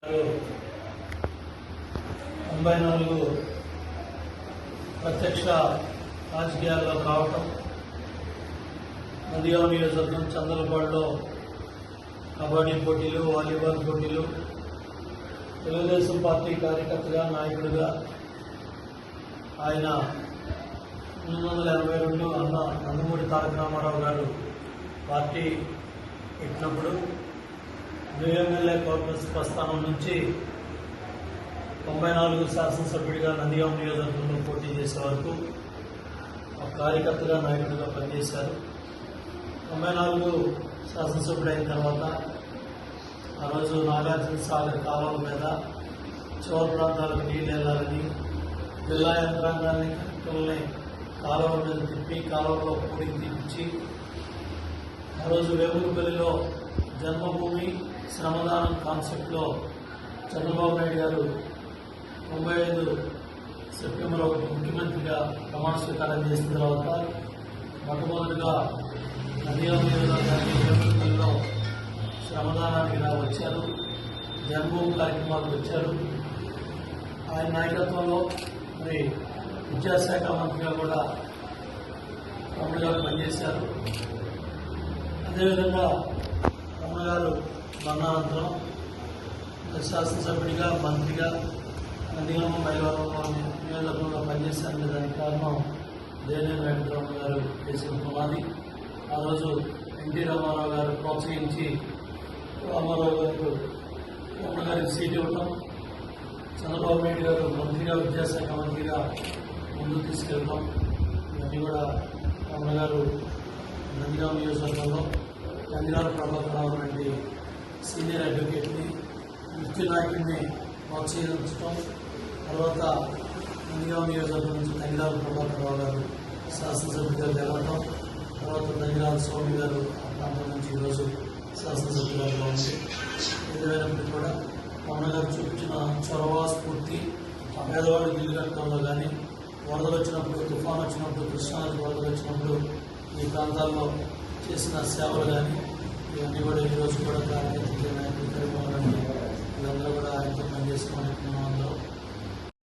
94 ప్రత్యక్ష రాజకీయాల్లో కావటం, నందిగామ నియోజకవర్గం చందలపాడులో కబడ్డీ పోటీలు, వాలీబాల్ పోటీలు, తెలుగుదేశం పార్టీ కార్యకర్తగా, నాయకుడిగా ఆయన 1982 నందమూరి తారక రామారావు గారు పార్టీ పెట్టినప్పుడు ఎమ్మెల్యే కార్పొరేషన్ ప్రస్థానం నుంచి 94 శాసనసభ్యుడిగా నందిగామ నియోజకవర్గంలో పోటీ చేసే వరకు ఒక కార్యకర్తగా, నాయకుడిగా పనిచేశారు. 94 శాసనసభ్యుడైన తర్వాత ఆ రోజు నాగార్జున సాగర్ కాలువ మీద చివరి ప్రాంతాలకు నీళ్ళు వెళ్ళాలని జిల్లా యంత్రాంగాన్ని కట్టుకుని కాలువ మీద తిప్పి కాలువలో పూడికి తీపించి ఆ రోజు వేములపల్లిలో జన్మభూమి శ్రమదానం కాన్సెప్ట్లో చంద్రబాబు నాయుడు గారు 95 సెప్టెంబర్ 1 ముఖ్యమంత్రిగా ప్రమాణ స్వీకారం చేసిన తర్వాత మొట్టమొదటిగా నందిగామ నియోజకవర్గానికి వేములపల్లిలో శ్రమదానానికి వచ్చారు. జన్మభూమి కార్యక్రమాలకు వచ్చారు. ఆయన నాయకత్వంలో మరి విద్యాశాఖ మంత్రిగా కూడా రమణ గారు పనిచేశారు. అదేవిధంగా రమణ గారు మరణానంతరం శాసనసభ్యుడిగా, మంత్రిగా నందిగామ మైలవరం నియోజకవర్గంలో పనిచేశారనే దానికి కారణం దేవినేని వెంకటరమణ గారు చేసిన పునాది. ఆ రోజు ఎన్టీ రామారావు గారు ప్రోత్సహించి రామారావు గారు రమణ గారికి సీట్ ఇవ్వటం, చంద్రబాబు నాయుడు గారు మంత్రిగా, విద్యాశాఖ మంత్రిగా ముందుకు తీసుకెళ్ళడం, ఇవన్నీ కూడా రమణ గారు నందిగామ నియోజకవర్గంలో నందిగామ ప్రభాకరరావు లాంటి సీనియర్ అడ్వకేట్ని, ముఖ్య నాయకుడిని ప్రోత్సహించడం, తర్వాత నందిగామ నియోజకవర్గం నుంచి నందిగామ ప్రభాకరరావు గారు శాసనసభ్యుడిగా గెలవడం, తర్వాత నందిగామ స్వామి గారు ఆ ప్రాంతం నుంచి ఈరోజు శాసనసభ్యులుగా ఉంది. ఏదైనప్పటికీ కూడా రమణ గారు చూపించిన చొరవ, స్ఫూర్తి ఆ పేదవాడు ఇల్లు కట్టడంలో కానీ, వరదలు వచ్చినప్పుడు, తుఫాను వచ్చినప్పుడు, కృష్ణానది వరదలు వచ్చినప్పుడు ఈ ప్రాంతాల్లో చేసిన సేవలు కానీ ఇవన్నీ కూడా ఈరోజు కూడా కార్యకర్తలు, నాయకులు, వీళ్ళందరూ కూడా ఆయనతో పనిచేసుకోవడానికి మనం అందరం